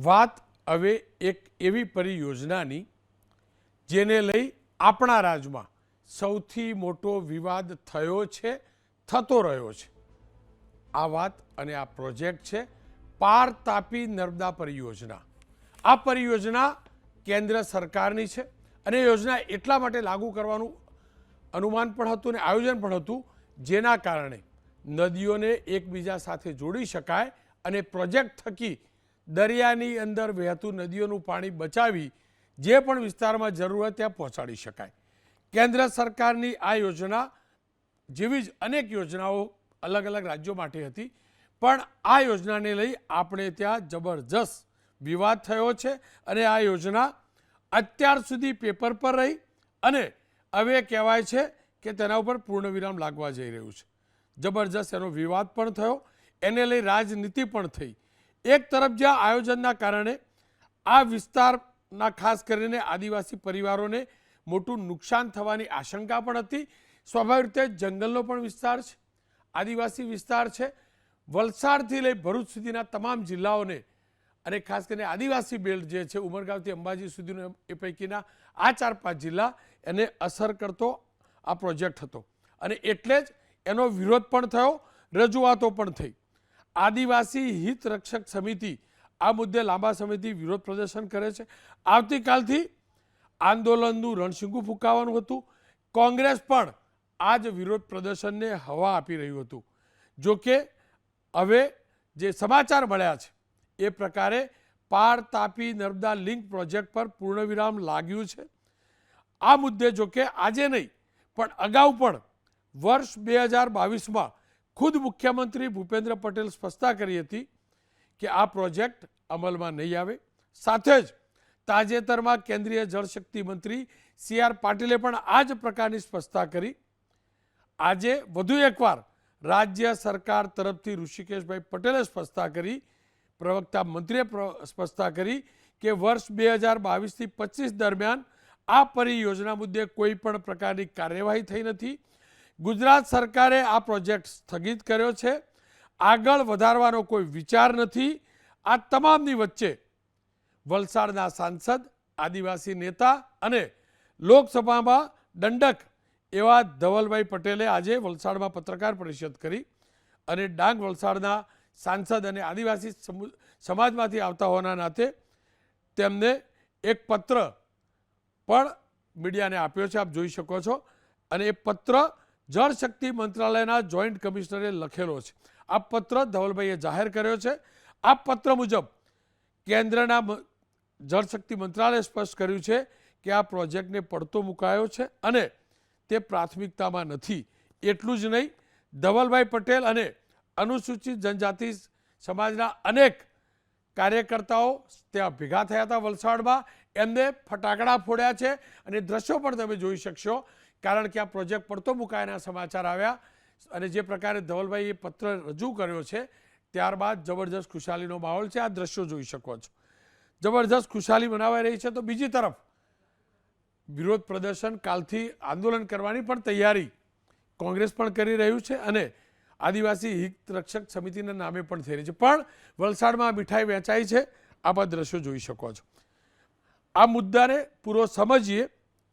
વાત હવે એક એવી પરિયોજનાની જેને લઈ આપણા રાજ્યમાં સૌથી મોટો વિવાદ થયો છે, થતો રહ્યો છે। આ વાત અને આ પ્રોજેક્ટ છે પાર તાપી નર્મદા પરિયોજના। આ પરિયોજના કેન્દ્ર સરકારની છે અને યોજના એટલા માટે લાગુ કરવાનું અનુમાન પણ હતું અને આયોજન પણ હતું જેના કારણે નદીઓને એકબીજા સાથે જોડી શકાય અને પ્રોજેક્ટ થકી દરિયાની અંદર વહેતું નદીઓનું પાણી બચાવી જે પણ વિસ્તારમાં જરૂર હોય ત્યાં પહોંચાડી શકાય। કેન્દ્ર સરકારની આ યોજના જેવી જ અનેક યોજનાઓ અલગ અલગ રાજ્યો માટે હતી, પણ આ યોજનાને લઈ આપણે ત્યાં જબરજસ્ત વિવાદ થયો છે અને આ યોજના અત્યાર સુધી પેપર પર રહી અને હવે કહેવાય છે કે તેના ઉપર પૂર્ણવિરામ લાગવા જઈ રહ્યું છે। જબરજસ્ત એનો વિવાદ પણ થયો, એને લઈ રાજનીતિ પણ થઈ। એક તરફ જ્યાં આયોજનના કારણે આ વિસ્તારના ખાસ કરીને આદિવાસી પરિવારોને મોટું નુકસાન થવાની આશંકા પણ હતી। સ્વાભાવિક રીતે જંગલનો પણ વિસ્તાર છે, આદિવાસી વિસ્તાર છે। વલસાડથી લઈ ભરૂચ સુધીના તમામ જિલ્લાઓને અને ખાસ કરીને આદિવાસી બેલ્ટ જે છે ઉમરગામથી અંબાજી સુધીનો એ પૈકીના આ 4-5 જિલ્લા એને અસર કરતો આ પ્રોજેક્ટ હતો અને એટલે જ એનો વિરોધ પણ થયો, રજૂઆતો પણ થઈ। આદિવાસી હિત રક્ષક સમિતિ આ મુદ્દે લાંબા સમયથી વિરોધ પ્રદર્શન કરે છે। આવતીકાલથી આંદોલનનું રણશીંગું ફૂંકાવાનું હતું। કોંગ્રેસ પણ આ જ વિરોધ પ્રદર્શનને હવા આપી રહ્યું હતું। જો કે હવે જે સમાચાર મળ્યા છે એ પ્રકારે પાર તાપી નર્મદા લિંક પ્રોજેક્ટ પર પૂર્ણવિરામ લાગ્યું છે। આ મુદ્દે જો કે આજે નહીં પણ અગાઉ પણ વર્ષ 2022માં ખુદ મુખ્યમંત્રી ભૂપેન્દ્ર પટેલ સ્પષ્ટતા કરી હતી કે આ પ્રોજેક્ટ અમલમાં નહીં આવે। સાથે જ તાજેતરમાં કેન્દ્રીય જળશક્તિ મંત્રી CR પાટીલે પણ આ જ પ્રકારની સ્પષ્ટતા કરી। આજે વધુ એકવાર રાજ્ય સરકાર તરફથી ઋષિકેશભાઈ પટેલે સ્પષ્ટતા કરી, પ્રવક્તા મંત્રીએ સ્પષ્ટતા કરી કે વર્ષ 2022થી 25 દરમિયાન આ પરિયોજના મુદ્દે કોઈ પણ પ્રકારની કાર્યવાહી થઈ નથી। ગુજરાત સરકારે આ પ્રોજેક્ટ સ્થગિત કર્યો છે, આગળ વધારવાનો કોઈ વિચાર નથી। આ તમામની વચ્ચે વલસાડના સાંસદ, આદિવાસી નેતા અને લોકસભામાં દંડક એવા ધવલભાઈ પટેલે આજે વલસાડમાં પત્રકાર પરિષદ કરી અને ડાંગ વલસાડના સાંસદ અને આદિવાસી સમાજમાંથી આવતા હોવાના નાતે તેમને એક પત્ર પણ મીડિયાને આપ્યો છે, આપ જોઈ શકો છો। અને એ પત્ર જળશક્તિ મંત્રાલયના જોઈન્ટ કમિશનરે લખેલો છે। આ પત્ર ધવલભાઈએ જાહેર કર્યો છે। આ પત્ર મુજબ કેન્દ્રના જળશક્તિ મંત્રાલયે સ્પષ્ટ કર્યું છે કે આ પ્રોજેક્ટને પડતો મુકાયો છે અને તે પ્રાથમિકતામાં નથી। એટલું જ નહીં, ધવલભાઈ પટેલ અને અનુસૂચિત જનજાતિ સમાજના અનેક કાર્યકર્તાઓ ત્યાં ભેગા થયા હતા વલસાડમાં, એમને ફટાકડા ફોડ્યા છે અને દ્રશ્યો પણ તમે જોઈ શકશો કારણ કે આ પ્રોજેક્ટ પડતો મુકાયાના સમાચાર આવ્યા અને જે પ્રકારે ધવલભાઈએ પત્ર રજૂ કર્યો છે ત્યારબાદ જબરજસ્ત ખુશાલીનો માહોલ છે। આ દ્રશ્યો જોઈ શકો છો, જબરજસ્ત ખુશાલી મનાવાઈ રહી છે। તો બીજી તરફ વિરોધ પ્રદર્શન, કાલથી આંદોલન કરવાની પણ તૈયારી કોંગ્રેસ પણ કરી રહ્યું છે અને આદિવાસી હિત રક્ષક સમિતિના નામે પણ થઈ રહી છે। પણ વલસાડમાં મીઠાઈ વેચાઈ છે, આપ આ દ્રશ્યો જોઈ શકો છો। આ મુદ્દાને પૂરો સમજીએ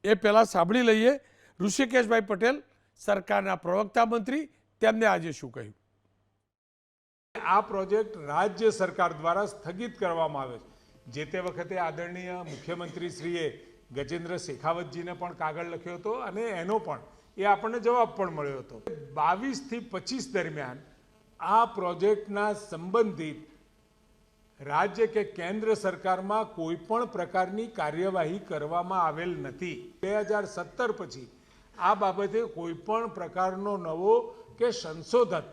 એ પહેલાં સાંભળી લઈએ ઋષિકેશભાઈ પટેલ, સરકારના પ્રવક્તા મંત્રી, તેમને આજે શું કહ્યું। આ પ્રોજેક્ટ રાજ્ય સરકાર દ્વારા સ્થગિત કરવામાં આવ્યો છે। જે તે વખતે આદરણીય મુખ્યમંત્રીશ્રીએ ગજેન્દ્ર શેખાવતજીને પણ કાગળ લખ્યો હતો અને એનો પણ એ આપણને જવાબ પણ મળ્યો હતો। 22થી 25 દરમિયાન આ પ્રોજેક્ટના સંબંધિત રાજ્ય કે કેન્દ્ર સરકારમાં કોઈ પણ પ્રકારની કાર્યવાહી કરવામાં આવેલ નથી। 2017 પછી આ બાબતે કોઈ પણ પ્રકારનો નવો કે સંશોધન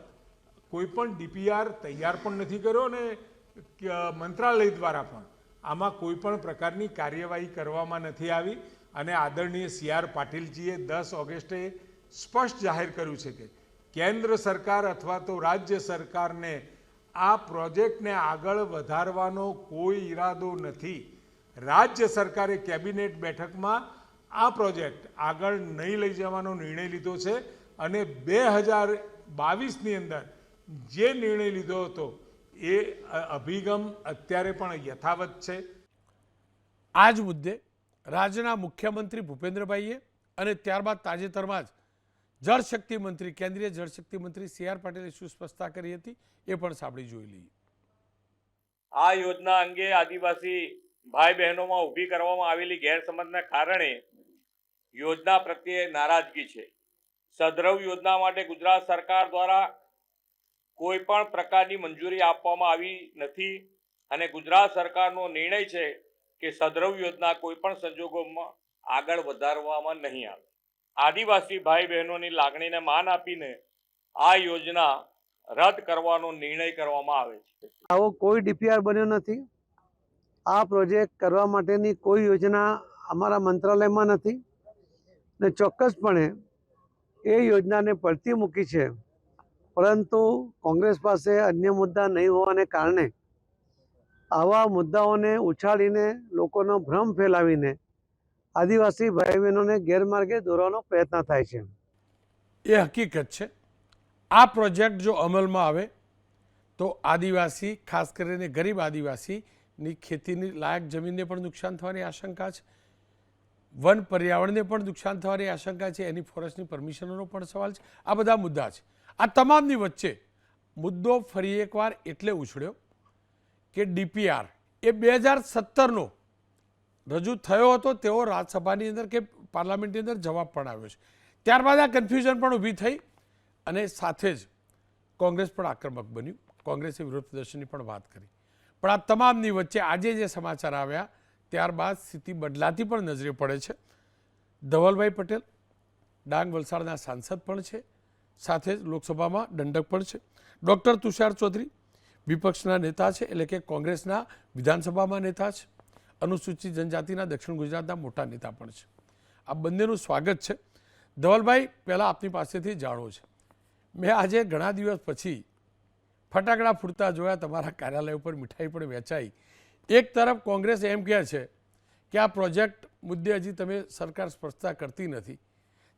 કોઈ પણ DPR તૈયાર પણ નથી કર્યો અને મંત્રાલય દ્વારા પણ આમાં કોઈ પણ પ્રકારની કાર્યવાહી કરવામાં નથી આવી અને આદરણીય CR પાટીલજીએ 10 ઓગસ્ટે સ્પષ્ટ જાહેર કર્યું છે કે કેન્દ્ર સરકાર અથવા તો રાજ્ય સરકારને આ પ્રોજેક્ટને આગળ વધારવાનો કોઈ ઈરાદો નથી। રાજ્ય સરકારે કેબિનેટ બેઠકમાં આ પ્રોજેક્ટ આગળ નહીં લઈ જવાનો નિર્ણય લીધો છે અને 2022ની અંદર જે નિર્ણય લીધો હતો એ અભિગમ અત્યારે પણ યથાવત છે? આ જ મુદ્દે રાજ્યના મુખ્યમંત્રી ભૂપેન્દ્રભાઈએ અને ત્યારબાદ તાજેતરમાં જ જળશક્તિ મંત્રી, કેન્દ્રીય જળશક્તિ મંત્રી CR પાટીલે શું સ્પષ્ટતા કરી હતી એ પણ સાંભળી જોઈ લઈએ. આ યોજના અંગે આદિવાસી ભાઈ બહેનોમાં ઊભી કરવામાં આવેલી ગેરસમજના કારણે યોજના પ્રત્યે નારાજગી છે. સદ્રવ યોજના માટે ગુજરાત સરકાર દ્વારા કોઈ પણ પ્રકારની મંજૂરી આપવામાં આવી નથી અને ગુજરાત સરકારનો નિર્ણય છે કે સદ્રવ યોજના કોઈ પણ સંજોગોમાં આગળ વધારવામાં નહીં આવે. આદિવાસી ભાઈ બહેનોની લાગણીને માન આપીને આ યોજના રદ કરવાનો નિર્ણય કરવામાં આવે છે. આવો કોઈ ડીપીઆર બન્યો નથી. આ પ્રોજેક્ટ કરવા માટેની કોઈ યોજના અમારા મંત્રાલયમાં નથી ને ચોક્કસપણે એ યોજનાને પડતી મૂકી છે, પરંતુ કોંગ્રેસ પાસે અન્ય મુદ્દા નહીં હોવાને કારણે આવા મુદ્દાઓને ઉછાળીને લોકોનો ભ્રમ ફેલાવીને આદિવાસી ભાઈ બહેનોને ગેરમાર્ગે દોરવાનો પ્રયત્ન થાય છે. એ હકીકત છે. આ પ્રોજેક્ટ જો અમલમાં આવે તો આદિવાસી, ખાસ કરીને ગરીબ આદિવાસીની ખેતીની લાયક જમીનને પણ નુકસાન થવાની આશંકા છે, વન પર્યાવરણને પણ નુકસાન થવાની આશંકા છે, એની ફોરેસ્ટની પરમિશનનો પણ સવાલ છે. આ બધા મુદ્દા છે. આ તમામની વચ્ચે મુદ્દો ફરી એકવાર એટલે ઉછળ્યો કે ડીપીઆર એ 2017નો રજૂ થયો હતો, તેઓ રાજ્યસભાની અંદર કે પાર્લામેન્ટની અંદર જવાબ પણ આવ્યો છે. ત્યારબાદ આ કન્ફ્યુઝન પણ ઊભી થઈ અને સાથે જ કોંગ્રેસ પણ આક્રમક બન્યું. કોંગ્રેસે વિરોધ પ્રદર્શનની પણ વાત કરી. પણ આ તમામની વચ્ચે આજે જે સમાચાર આવ્યા ત્યારબાદ સ્થિતિ બદલાતી પણ નજરે પડે છે. ધવલભાઈ પટેલ ડાંગ વલસાડના સાંસદ પણ છે, સાથે જ લોકસભામાં દંડક પણ છે. ડૉક્ટર તુષાર ચૌધરી વિપક્ષના નેતા છે, એટલે કે કોંગ્રેસના વિધાનસભામાં નેતા છે. અનુસૂચિત જનજાતિના દક્ષિણ ગુજરાતના મોટા નેતા પણ છે. આ બંનેનું સ્વાગત છે. ધવલભાઈ, પહેલાં આપની પાસેથી જાણો છે, મેં આજે ઘણા દિવસ પછી ફટાકડા ફૂટતા જોયા, તમારા કાર્યાલય ઉપર મીઠાઈ પણ વેચાઈ. એક તરફ કોંગ્રેસ એમ કહે છે કે આ પ્રોજેક્ટ મુદ્દે હજી તમે સરકાર સ્પષ્ટતા કરતી નથી,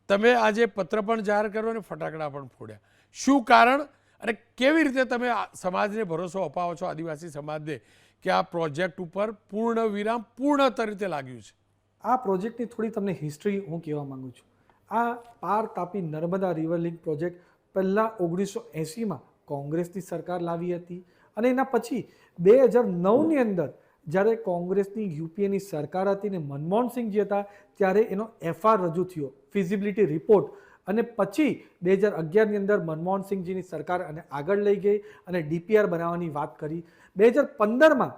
તમે આજે પત્ર પણ જાહેર કર્યો અને ફટાકડા પણ ફોડ્યા. શું કારણ અને કેવી રીતે તમે સમાજને ભરોસો અપાવો છો, આદિવાસી સમાજને, કે આ પ્રોજેક્ટ ઉપર પૂર્ણ વિરામ પૂર્ણ રીતે લાગ્યું છે? આ પ્રોજેક્ટની થોડી તમને હિસ્ટ્રી હું કહેવા માગું છું. આ પાર Tapi Narmada river link project પહેલાં 1980માં કોંગ્રેસની સરકાર લાવી હતી અને એના પછી 2009ની અંદર જ્યારે કોંગ્રેસની યુપીએની સરકાર હતી ને મનમોહનસિંહજી હતા ત્યારે એનો FR રજૂ થયો, ફિઝિબિલિટી રિપોર્ટ, અને પછી 2011ની અંદર મનમોહનસિંહજીની સરકાર અને આગળ લઈ ગઈ અને ડીપીઆર બનાવવાની વાત કરી. 2015માં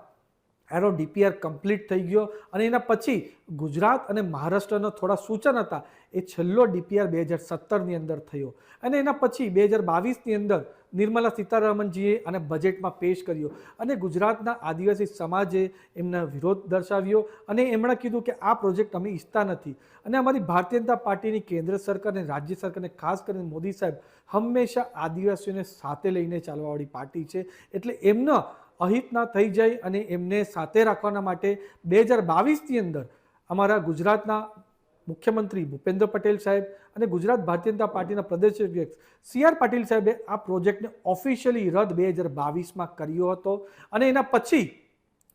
એનો ડીપીઆર કમ્પ્લીટ થઈ ગયો અને એના પછી ગુજરાત અને મહારાષ્ટ્રના થોડા સૂચન હતા, એ છેલ્લો ડીપીઆર 2017ની અંદર થયો અને એના પછી 2022ની અંદર નિર્મલા સીતારામનજીએ અને બજેટમાં પેશ કર્યો અને ગુજરાતના આદિવાસી સમાજે એમના વિરોધ દર્શાવ્યો અને એમણે કીધું કે આ પ્રોજેક્ટ અમે ઈચ્છતા નથી. અને અમારી ભારતીય જનતા પાર્ટીની કેન્દ્ર સરકાર અને રાજ્ય સરકારને ખાસ કરીને મોદી સાહેબ હંમેશા આદિવાસીઓને સાથે લઈને ચાલવાવાળી પાર્ટી છે, એટલે એમનો અહિત ના થઈ જાય અને એમને સાથે રાખવાના માટે 2022ની અંદર અમારા ગુજરાતના મુખ્યમંત્રી ભૂપેન્દ્ર પટેલ સાહેબ અને ગુજરાત ભારતીય જનતા પાર્ટીના પ્રદેશ અધ્યક્ષ CR પાટીલ સાહેબે આ પ્રોજેક્ટને ઓફિશિયલી રદ 2022માં કર્યો હતો અને એના પછી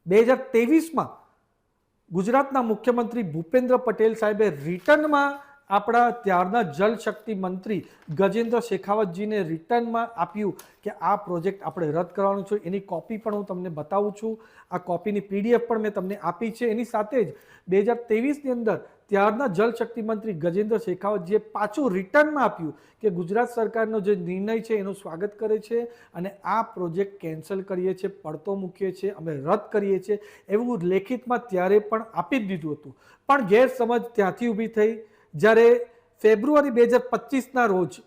2023માં ગુજરાતના મુખ્યમંત્રી ભૂપેન્દ્ર પટેલ સાહેબે રિટર્નમાં આપણા ત્યારના જલશક્તિ મંત્રી ગજેન્દ્ર શેખાવતજીને રિટર્નમાં આપ્યું કે આ પ્રોજેક્ટ આપણે રદ કરવાનો છે. એની કોપી પણ હું તમને બતાવું છું. આ કોપીની PDF પણ મેં તમને આપી છે. એની સાથે જ 2023ની અંદર ત્યારના જલશક્તિ મંત્રી ગજેન્દ્ર શેખાવતજીએ પાછું રિટર્નમાં આપ્યું કે ગુજરાત સરકારનો જે નિર્ણય છે એનું સ્વાગત કરે છે અને આ પ્રોજેક્ટ કેન્સલ કરીએ છીએ, પડતો મૂકીએ છીએ, અમે રદ કરીએ છીએ, એવું લેખિતમાં ત્યારે પણ આપી જ દીધું હતું. પણ ગેરસમજ ત્યાંથી ઊભી થઈ જ્યારે ફેબ્રુઆરી 2025ના રોજ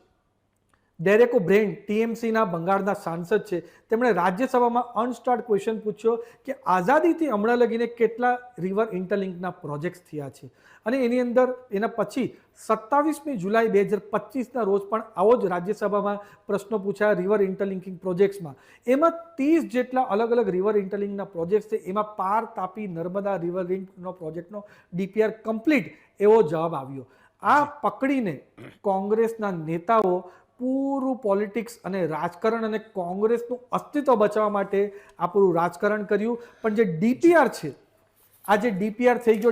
ડેરેક ઓબ્રેઇન TMCના બંગાળના સાંસદ છે, તેમણે રાજ્યસભામાં અનસ્ટાર્ડ ક્વેશ્ચન પૂછ્યો કે આઝાદીથી હમણાં લગીને કેટલા રિવર ઇન્ટરલિંકના પ્રોજેક્ટ્સ થયા છે અને એની અંદર એના પછી 27મી જુલાઈ 2025ના રોજ પણ આવો જ રાજ્યસભામાં પ્રશ્નો પૂછાયા રિવર ઇન્ટરલિંકિંગ પ્રોજેક્ટ્સમાં. એમાં 30 જેટલા અલગ અલગ રિવર ઇન્ટરલિંકના પ્રોજેક્ટ્સ છે, એમાં પાર તાપી નર્મદા રિવર લિંકનો પ્રોજેક્ટનો DPR કમ્પ્લીટ એવો જવાબ આવ્યો. આ પકડીને કોંગ્રેસના નેતાઓ પૂરું પોલિટિક્સ અને રાજકારણ અને કોંગ્રેસનું અસ્તિત્વ બચાવવા માટે આ પૂરું રાજકારણ કર્યું. પણ જે ડીપીઆર છે, આ જે ડીપીઆર થઈ ગયો,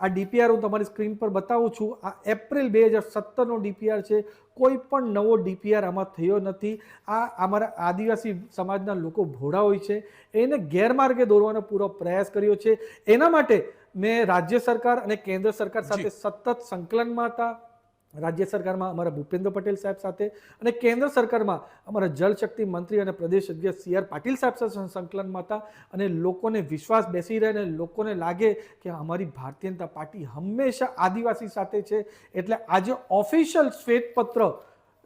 આ ડીપીઆર હું તમારી સ્ક્રીન પર બતાવું છું. આ એપ્રિલ 2017નો ડીપીઆર છે. કોઈ પણ નવો ડીપીઆર આમાં થયો નથી. આ અમારા આદિવાસી સમાજના લોકો ભોળા હોય છે, એને ગેરમાર્ગે દોરવાનો પૂરો પ્રયાસ કર્યો છે. એના માટે મેં રાજ્ય સરકાર અને કેન્દ્ર સરકાર સાથે સતત સંકલનમાં હતા. રાજ્ય સરકારમાં અમારા ભૂપેન્દ્ર પટેલ સાહેબ સાથે અને કેન્દ્ર સરકારમાં અમારા જળશક્તિ મંત્રી અને પ્રદેશ અધ્યક્ષ CR પાટીલ સાહેબ સાથે સંકલનમાં હતા. અને લોકોને વિશ્વાસ બેસી રહે અને લોકોને લાગે કે અમારી ભારતીય જનતા પાર્ટી હંમેશા આદિવાસી સાથે છે. એટલે આજે ઓફિશિયલ શ્વેતપત્ર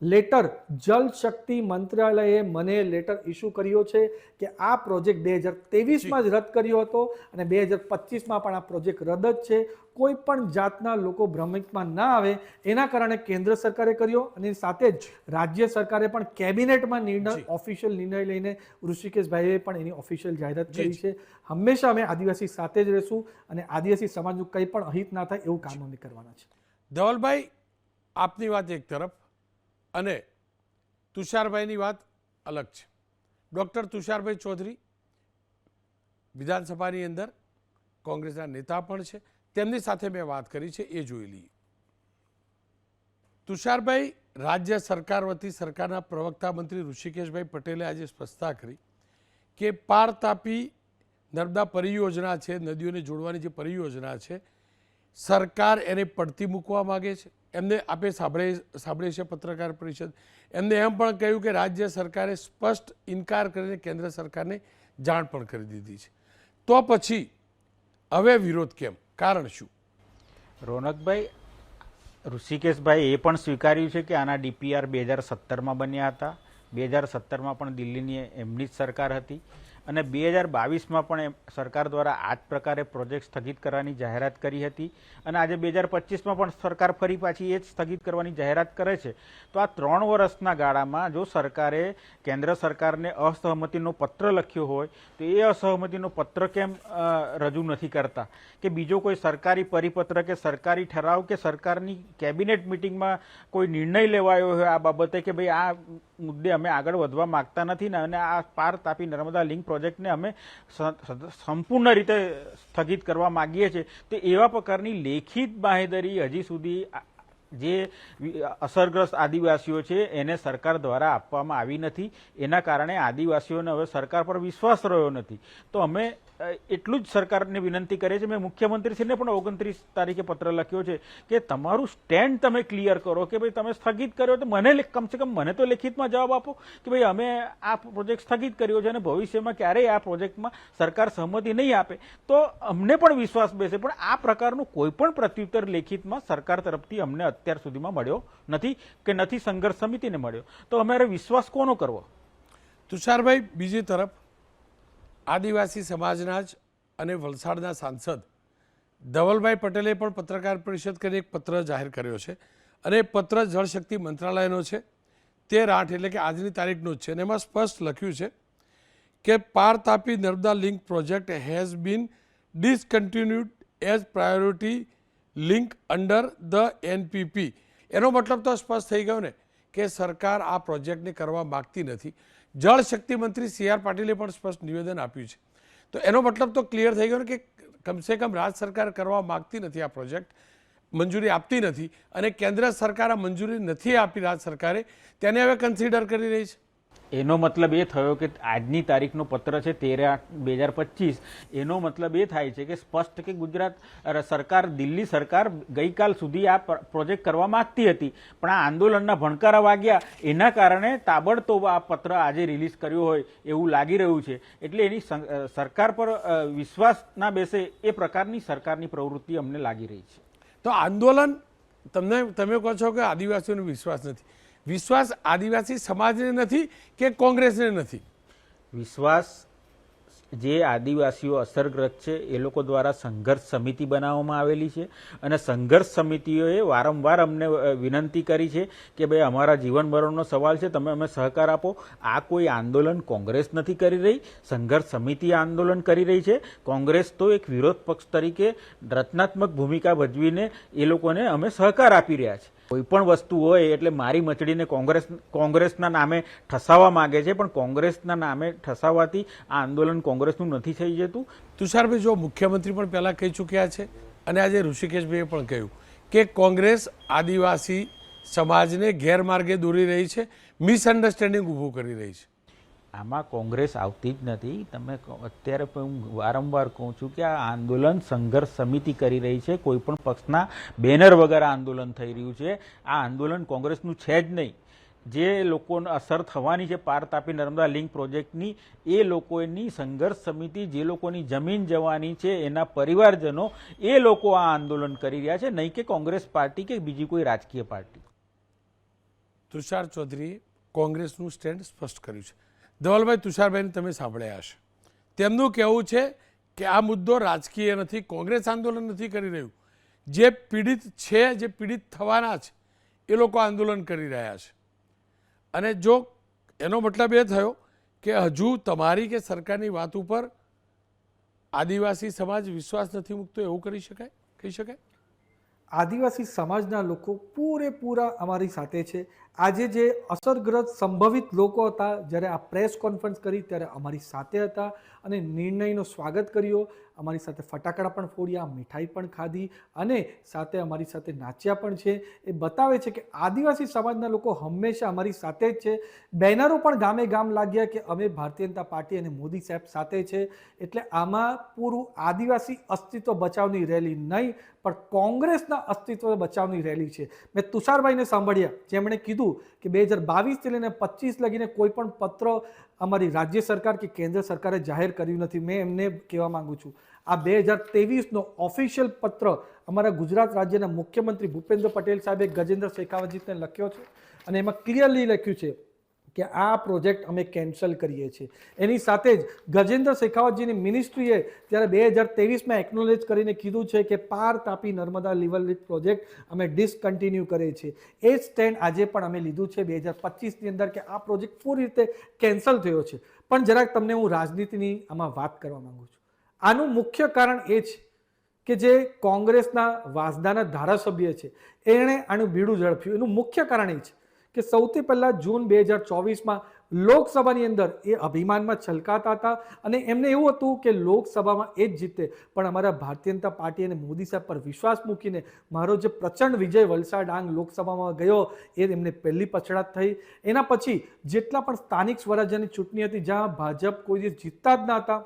લેટર જલ શક્તિ મંત્રાલયે મને લેટર ઇસ્યુ કર્યો છે કે આ પ્રોજેક્ટ 2023માં જ રદ કર્યો હતો અને 2025માં પણ આ પ્રોજેક્ટ રદ જ છે. કોઈ પણ જાતના લોકો ભ્રમિતમાં ના આવે એના કારણે કેન્દ્ર સરકારે કર્યો અને સાથે જ રાજ્ય સરકારે પણ કેબિનેટમાં ઓફિશિયલ નિર્ણય લઈને ઋષિકેશભાઈએ પણ એની ઓફિશિયલ જાહેરાત કરી છે. હંમેશા અમે આદિવાસી સાથે જ રહીશું અને આદિવાસી સમાજનું કંઈ પણ અહિત ના થાય એવું કામ અમે કરવાના છે. ધવલભાઈ, આપની વાત એક તરફ અને તુષારભાઈની વાત અલગ છે. ડૉક્ટર તુષારભાઈ ચૌધરી વિધાનસભાની અંદર કોંગ્રેસના નેતા પણ છે, તેમની સાથે મેં વાત કરી છે, એ જોઈ લઈએ. તુષારભાઈ, રાજ્ય સરકાર વતી સરકારના પ્રવક્તા મંત્રી ઋષિકેશભાઈ પટેલે આજે સ્પષ્ટતા કરી કે પાર તાપી નર્મદા પરિયોજના છે, નદીઓને જોડવાની જે પરિયોજના છે, સરકાર એને પડતી મૂકવા માગે છે. એમને આપે સાંભળે છે પત્રકાર પરિષદ, એમને એમ પણ કહ્યું કે રાજ્ય સરકારે સ્પષ્ટ ઇનકાર કરીને કેન્દ્ર સરકારને જાણ પણ કરી દીધી છે. તો પછી હવે વિરોધ કેમ? કારણ શું? રોનકભાઈ, ઋષિકેશભાઈ એ પણ સ્વીકાર્યું છે કે આના ડીપીઆર 2017માં બન્યા હતા. 2017માં પણ દિલ્હીની એમની જ સરકાર હતી અને 2022માં પણ સરકાર દ્વારા આ જ પ્રકારે પ્રોજેક્ટ સ્થગિત કરવાની જાહેરાત કરી હતી અને આજે 2025માં પણ સરકાર ફરી પાછી એ જ સ્થગિત કરવાની જાહેરાત કરે છે. તો આ 3 વર્ષના ગાળામાં જો સરકારે કેન્દ્ર સરકારને અસહમતિનો પત્ર લખ્યો હોય તો એ અસહમતિનો પત્ર કેમ રજૂ નથી કરતા કે બીજો કોઈ સરકારી પરિપત્ર કે સરકારી ઠરાવ કે સરકારની કેબિનેટ મિટિંગમાં કોઈ નિર્ણય લેવાયો હોય આ બાબતે કે ભાઈ આ મુદ્દે અમે આગળ વધવા માંગતા નથી ને અને આ પાર તાપી નર્મદા લિંક પ્રોજેક્ટને અમે સંપૂર્ણ રીતે સ્થગિત કરવા માંગીએ છીએ. તો એવા પ્રકારની લેખિત બાંહેધરી હજી સુધી જે અસરગ્રસ્ત આદિવાસીઓ છે એને સરકાર દ્વારા આપવામાં આવી નથી. એના કારણે આદિવાસીઓને હવે સરકાર પર વિશ્વાસ રહ્યો નથી. તો અમે એટલું જ સરકારને વિનંતી કરીએ છીએ. મેં મુખ્યમંત્રીશ્રીને પણ 29 તારીખે પત્ર લખ્યો છે કે તમારું સ્ટેન્ડ તમે ક્લિયર કરો કે ભાઈ તમે સ્થગિત કર્યો તો મને કમસે કમ મને તો લેખિતમાં જવાબ આપો કે ભાઈ અમે આ પ્રોજેક્ટ સ્થગિત કર્યો છે અને ભવિષ્યમાં ક્યારેય આ પ્રોજેક્ટમાં સરકાર સહમતિ નહીં આપે તો અમને પણ વિશ્વાસ બેસે. પણ આ પ્રકારનું કોઈ પણ પ્રત્યુત્તર લેખિતમાં સરકાર તરફથી અમને અત્યાર સુધીમાં મળ્યો નથી કે નથી સંઘર્ષ સમિતિને મળ્યો. તો અમારે વિશ્વાસ કોનો કરવો? તુષારભાઈ, બીજી તરફ આદિવાસી સમાજના જ અને વલસાડના સાંસદ ધવલભાઈ પટેલે પણ પત્રકાર પરિષદ કરી એક પત્ર જાહેર કર્યો છે અને એ પત્ર જળશક્તિ મંત્રાલયનો છે. 13/8 એટલે કે આજની તારીખનો જ છે અને એમાં સ્પષ્ટ લખ્યું છે કે Par Tapi Narmada link project has been discontinued as priority link under the NPP. એનો મતલબ તો સ્પષ્ટ થઈ ગયો ને કે સરકાર આ પ્રોજેક્ટને કરવા માગતી નથી. જળશક્તિ મંત્રી CR પાટીલે પણ સ્પષ્ટ નિવેદન આપ્યું છે. તો એનો મતલબ તો ક્લિયર થઈ ગયો ને કે કમસે કમ રાજ્ય સરકાર કરવા માગતી નથી, આ પ્રોજેક્ટ મંજૂરી આપતી નથી અને કેન્દ્ર સરકાર આ મંજૂરી નથી આપી રાજ્ય સરકારે તેને હવે કન્સિડર કરી રહી છે. એનો મતલબ એ થયો કે આજની તારીખનો પત્ર છે 13/8/2025. એનો મતલબ એ થાય છે કે સ્પષ્ટ કે ગુજરાત સરકાર, દિલ્હી સરકાર ગઈકાલ સુધી આ પ્રોજેક્ટ કરવા માંગતી હતી પણ આ આંદોલનના ભણકારા વાગ્યા એના કારણે તાબડતોબ આ પત્ર આજે રિલીઝ કર્યો હોય એવું લાગી રહ્યું છે. એટલે એની સરકાર પર વિશ્વાસ ના બેસે એ પ્રકારની સરકારની પ્રવૃત્તિ અમને લાગી રહી છે. તો આંદોલન તમે કહો છો કે આદિવાસીઓનો વિશ્વાસ નથી. વિશ્વાસ આદિવાસી સમાજને નથી કે કોંગ્રેસને નથી? વિશ્વાસ જે આદિવાસીઓ અસરગ્રસ્ત છે એ લોકો દ્વારા સંઘર્ષ સમિતિ બનાવવામાં આવેલી છે અને સંઘર્ષ સમિતિઓએ વારંવાર અમને વિનંતી કરી છે કે ભાઈ અમારા જીવન મરણનો સવાલ છે, તમે અમે સહકાર આપો. આ કોઈ આંદોલન કોંગ્રેસ નથી કરી રહી, સંઘર્ષ સમિતિ આંદોલન કરી રહી છે. કોંગ્રેસ તો એક વિરોધ પક્ષ તરીકે રચનાત્મક ભૂમિકા ભજવીને એ લોકોને અમે સહકાર આપી રહ્યા છે. કોઈ પણ વસ્તુ હોય એટલે મારી મચડીને કોંગ્રેસના નામે ઠસાવવા માંગે છે, પણ કોંગ્રેસના નામે ઠસાવવાથી આ આંદોલન કોંગ્રેસનું નથી થઈ જતું. તુષારભાઈ, જો મુખ્યમંત્રી પણ પહેલાં કહી ચૂક્યા છે અને આજે ઋષિકેશભાઈએ પણ કહ્યું કે કોંગ્રેસ આદિવાસી સમાજને ગેરમાર્ગે દોરી રહી છે, મિસઅન્ડરસ્ટેન્ડિંગ ઊભું કરી રહી છે. આમાં કોંગ્રેસ આવતી જ નથી. તમે અત્યારે હું વારંવાર કહું છું કે આ આંદોલન સંઘર્ષ સમિતિ કરી રહી છે, કોઈ પણ પક્ષના બેનર વગર આંદોલન થઈ રહ્યું છે. આ આંદોલન કોંગ્રેસનું છે જ નહીં. જે લોકોને અસર થવાની છે પાર તાપી નર્મદા લિંક પ્રોજેક્ટની, એ લોકોની સંઘર્ષ સમિતિ, જે લોકોની જમીન જવાની છે એના પરિવારજનો, એ લોકો આ આંદોલન કરી રહ્યા છે, નહીં કે કોંગ્રેસ પાર્ટી કે બીજી કોઈ રાજકીય પાર્ટી. તુષાર ચૌધરીએ કોંગ્રેસનું સ્ટેન્ડ સ્પષ્ટ કર્યું છે. ધવલભાઈ, તુષારભાઈને તમે સાંભળ્યા હશે. તેમનું કહેવું છે કે આ મુદ્દો રાજકીય નથી, કોંગ્રેસ આંદોલન નથી કરી રહ્યું. જે પીડિત છે, જે પીડિત થવાના છે, એ લોકો આંદોલન કરી રહ્યા છે. અને જો એનો મતલબ એ થયો કે હજુ તમારી કે સરકારની વાત ઉપર આદિવાસી સમાજ વિશ્વાસ નથી મૂકતો, એવું કહી શકાય? આદિવાસી સમાજના લોકો પૂરેપૂરા અમારી સાથે છે. આજે જે અસરગ્રસ્ત સંભવિત લોકો હતા, જ્યારે આ પ્રેસ કોન્ફરન્સ કરી ત્યારે અમારી સાથે હતા અને નિર્ણયનો સ્વાગત કર્યો. અમારી સાથે ફટાકડા પણ ફોડ્યા, મીઠાઈ પણ ખાધી અને સાથે અમારી સાથે નાચ્યા પણ છે. એ બતાવે છે કે આદિવાસી સમાજના લોકો હંમેશા અમારી સાથે જ છે. બેનરો પણ ગામે ગામ લાગ્યા કે અમે ભારતીય જનતા પાર્ટી અને મોદી સાહેબ સાથે છે. એટલે આમાં પૂરું આદિવાસી અસ્તિત્વ બચાવની રેલી નહીં, પણ કોંગ્રેસના અસ્તિત્વ બચાવની રેલી છે. મેં તુષારભાઈને સાંભળ્યા, જેમણે કીધું કે 2022 થી લઈને 25 લગીને કોઈ પણ પત્ર અમારી રાજ્ય સરકાર કે કેન્દ્ર સરકારે જાહેર કર્યું નથી. મેં એમને કહેવા માંગુ છું, આ 2023નો ઓફિશિયલ પત્ર અમારા ગુજરાત રાજ્યના મુખ્યમંત્રી ભૂપેન્દ્ર પટેલ સાહેબે ગજેન્દ્ર શેખાવતજીને લખ્યો છે અને એમાં ક્લિયરલી લખ્યું છે કે આ પ્રોજેક્ટ અમે કેન્સલ કરીએ છીએ. એની સાથે જ ગજેન્દ્ર શેખાવતજીની મિનિસ્ટ્રીએ ત્યારે 2023માં એકનોલેજ કરીને કીધું છે કે Par Tapi Narmada river link project અમે ડિસકન્ટિન્યુ કરીએ છીએ. એ સ્ટેન્ડ આજે પણ અમે લીધું છે 2025ની અંદર કે આ પ્રોજેક્ટ પૂરી રીતે કેન્સલ થયો છે. પણ જરાક તમને હું રાજનીતિની આમાં વાત કરવા માંગુ છું. આનું મુખ્ય કારણ એ છે કે જે કોંગ્રેસના વાંસદાના ધારાસભ્ય છે એણે આનું બીડું ઝડપ્યું. એનું મુખ્ય કારણ એ છે કે સૌથી પહેલાં જૂન 2024માં લોકસભાની અંદર એ અભિમાનમાં છલકાતા હતા અને એમને એવું હતું કે લોકસભામાં એ જ જીતે, પણ અમારા ભારતીય જનતા પાર્ટી અને મોદી સાહેબ પર વિશ્વાસ મૂકીને મારો જે પ્રચંડ વિજય વલસાડ ડાંગ લોકસભામાં ગયો એ એમને પહેલી પછડાટ થઈ. એના પછી જેટલા પણ સ્થાનિક સ્વરાજ્યની ચૂંટણી હતી જ્યાં ભાજપ કોઈ દિવસ જીતતા જ ન હતા,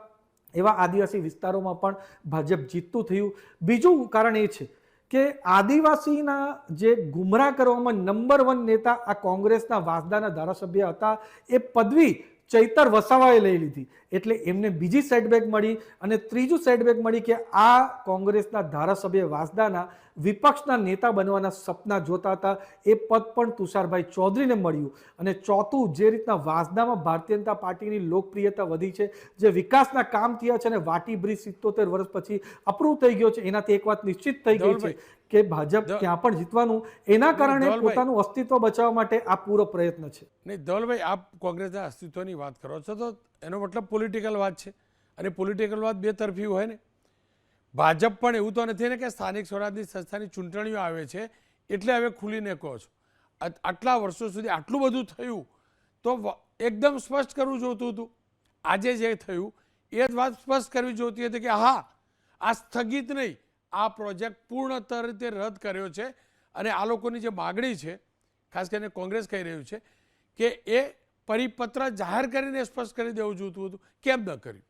એવા આદિવાસી વિસ્તારોમાં પણ ભાજપ જીતતું થયું. બીજું કારણ એ છે કે આદિવાસીના જે ગુમરાહ કરવામાં નંબર 1 નેતા આ કોંગ્રેસના વાંસદાના ધારાસભ્ય હતા, એ પદવી ચૈતર વસાવાએ લઈ લીધી. એટલે એમને બીજી સેટબેક મળી અને ત્રીજું સેટબેક મળી કે આ કોંગ્રેસના ધારાસભ્ય વાંસદાના વિપક્ષના નેતા બનવાના સપના જોતા હતા, એ પદ પણ તુષારભાઈ ચૌધરીને મળ્યું. અને ચોથું, જે રીતના વાંસદામાં ભારતીય જનતા પાર્ટીની લોકપ્રિયતા વધી છે, જે વિકાસના કામ થયા છે અને વાટી બ્રિજ 77 વર્ષ પછી અપ્રૂવ થઈ ગયો છે, એનાથી એક વાત નિશ્ચિત થઈ ગઈ છે કે ભાજપ ત્યાં પણ જીતવાનું. એના કારણે પોતાનું અસ્તિત્વ બચાવવા માટે આ પૂરો પ્રયત્ન છે. નહીં ધવલભાઈ, આપ કોંગ્રેસના અસ્તિત્વની વાત કરો છો તો એનો મતલબ પોલિટિકલ વાત છે અને પોલિટિકલ વાત બે તરફી હોય ને. ભાજપ પણ એવું તો નથી ને કે સ્થાનિક સ્વરાજની સંસ્થાની ચૂંટણીઓ આવે છે એટલે હવે ખુલીને કહો છો. આટલા વર્ષો સુધી આટલું બધું થયું તો એકદમ સ્પષ્ટ કરવું જોઈતું હતું. આજે જે થયું એ જ વાત સ્પષ્ટ કરવી જોઈતી હતી કે હા, આ સ્થગિત નહીં, આ પ્રોજેક્ટ પૂર્ણતઃ રીતે રદ કર્યો છે અને આ લોકોની જે માગણી છે, ખાસ કરીને કોંગ્રેસ કહી રહ્યું છે કે એ પરિપત્ર જાહેર કરીને સ્પષ્ટ કરી દેવું જોઈતું હતું. કેમ ન કર્યું?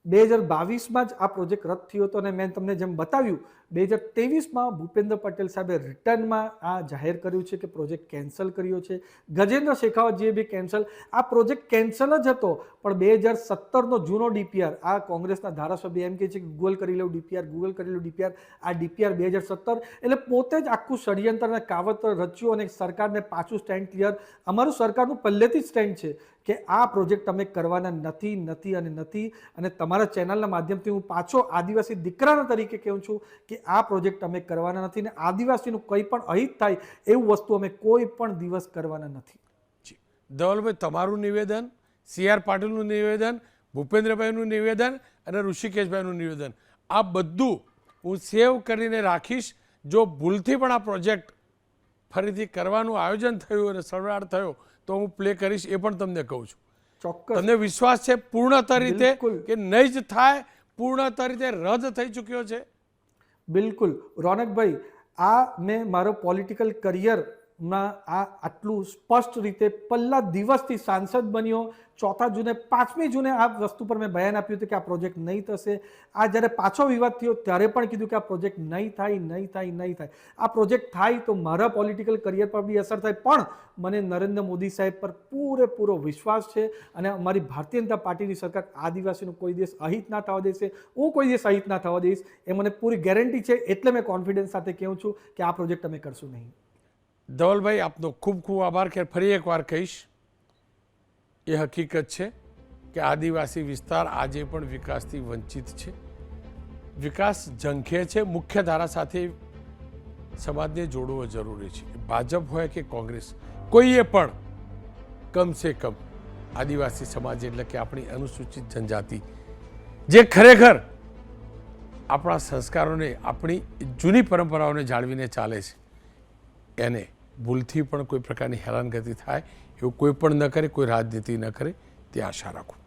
2022માં જ આ પ્રોજેક્ટ રદ થયો હતો અને મેં તમને જેમ બતાવ્યું 2023માં ભૂપેન્દ્ર પટેલ સાહેબે રિટર્નમાં આ જાહેર કર્યું છે કે પ્રોજેક્ટ કેન્સલ કર્યો છે. ગજેન્દ્ર શેખાવતજીએ બી કેન્સલ. આ પ્રોજેક્ટ કેન્સલ જ હતો, પણ 2017નો જૂનો ડીપીઆર, આ કોંગ્રેસના ધારાસભ્ય એમ કહે છે કે ગૂગલ કરી લેવું ડીપીઆર, ગૂગલ કરી લેવું ડીપીઆર, આ ડીપીઆર 2017, એટલે પોતે જ આખું ષડયંત્ર અને કાવતર રચ્યું અને સરકારને પાછું સ્ટેન્ડ ક્લિયર. અમારું સરકારનું પહેલેથી જ સ્ટેન્ડ છે કે આ પ્રોજેક્ટ અમે કરવાના નથી અને નથી. અને તમારા ચેનલના માધ્યમથી હું પાછો આદિવાસી દીકરાના તરીકે કહું છું કે આ પ્રોજેક્ટ અમે કરવાના નથી ને આદિવાસીનું કંઈ પણ અહિત થાય એવું વસ્તુ અમે કોઈ પણ દિવસ કરવાના નથી. ધવલભાઈ, તમારું નિવેદન, CR પાટીલનું નિવેદન, ભૂપેન્દ્રભાઈનું નિવેદન અને ઋષિકેશભાઈનું નિવેદન, આ બધું હું સેવ કરીને રાખીશ. જો ભૂલથી પણ આ પ્રોજેક્ટ ફરીથી કરવાનું આયોજન થયું અને સળવળાટ થયો તો હું પ્લે કરીશ, એ પણ તમને કહું છું. ચોક્કસ તમને વિશ્વાસ છે પૂર્ણતઃ રીતે બિલકુલ. કે નહીં જ થાય, પૂર્ણતઃ રીતે રદ થઈ ચૂક્યો છે? બિલકુલ રોનકભાઈ, આ મેં મારો પોલિટિકલ કરિયરમાં આટલું સ્પષ્ટ રીતે પહેલા દિવસથી સાંસદ બન્યો, 4 જૂને 5મી જૂને આ વસ્તુ પર મેં બયાન આપ્યું હતું કે આ પ્રોજેક્ટ નહીં થશે. આ જ્યારે પાછો વિવાદ થયો ત્યારે પણ કીધું કે આ પ્રોજેક્ટ નહીં થાય. આ પ્રોજેક્ટ થાય તો મારા પોલિટિકલ કરિયર પર બી અસર થાય, પણ મને નરેન્દ્ર મોદી સાહેબ પર પૂરેપૂરો વિશ્વાસ છે અને અમારી ભારતીય જનતા પાર્ટીની સરકાર આદિવાસીનું કોઈ દિવસ અહિત ના થવા દેશે. હું કોઈ દિવસ અહિત ના થવા દઈશ એ મને પૂરી ગેરંટી છે. એટલે મેં કોન્ફિડન્સ સાથે કહું છું કે આ પ્રોજેક્ટ અમે કરશું નહીં. ધવલભાઈ, આપનો ખૂબ ખૂબ આભાર. કે ફરી એકવાર કહીશ, એ હકીકત છે કે આદિવાસી વિસ્તાર આજે પણ વિકાસથી વંચિત છે. વિકાસ ઝંખે છે. મુખ્ય ધારા સાથે સમાજને જોડવો જરૂરી છે. ભાજપ હોય કે કોંગ્રેસ, કોઈએ પણ કમસે કમ આદિવાસી સમાજ એટલે કે આપણી અનુસૂચિત જનજાતિ જે ખરેખર આપણા સંસ્કારોને, આપણી જૂની પરંપરાઓને જાળવીને ચાલે છે, એને ભૂલથી પણ કોઈ પ્રકારની હેરાનગતિ થાય એવું કોઈ પણ ન કરે, કોઈ રાજનીતિ ન કરે, તે આશા રાખું.